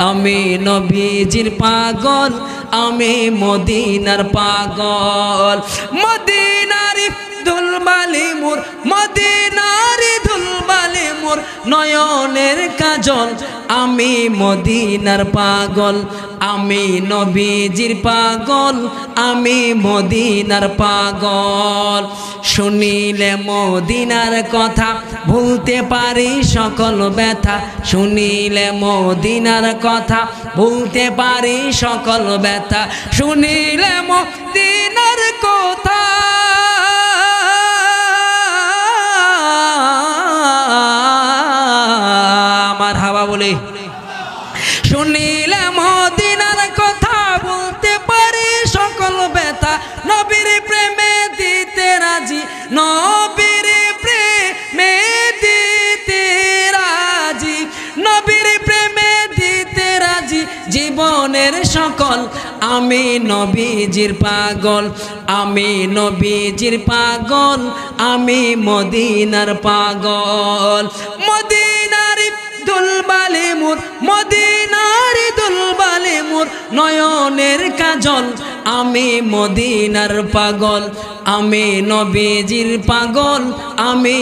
আমি নবীজির পাগল, আমি মদিনার পাগল। মদিনার ধুলবালি মোর, মদিনার ধুলবালি মোর নয়নের কাজল। আমি মদিনার পাগল, আমি নবীজির পাগল, আমি মদিনার পাগল। শুনিলে মদিনার কথা ভুলতে পারি সকল ব্যথা, শুনিলে মদিনার কথা ভুলতে পারি সকল ব্যথা, শুনিলে মদিনার কথা আমার হাওয়া বলে, শুনিলে মদিনার কথা বলতে পারি সকল ব্যথা। নবীর প্রেমে দিতে রাজি, নবীর প্রেমে দিতে রাজি, নবীর প্রেমে দিতে রাজি জীবনের সকল। আমি নবীজির পাগল, আমি নবীজির পাগল, আমি মদিনার পাগল। মদিনার দুলবালি মোর, মদিনার দুলবালি মোর নয়নের কাজল। আমি মদিনার পাগল, আমি নবীজির পাগল, আমি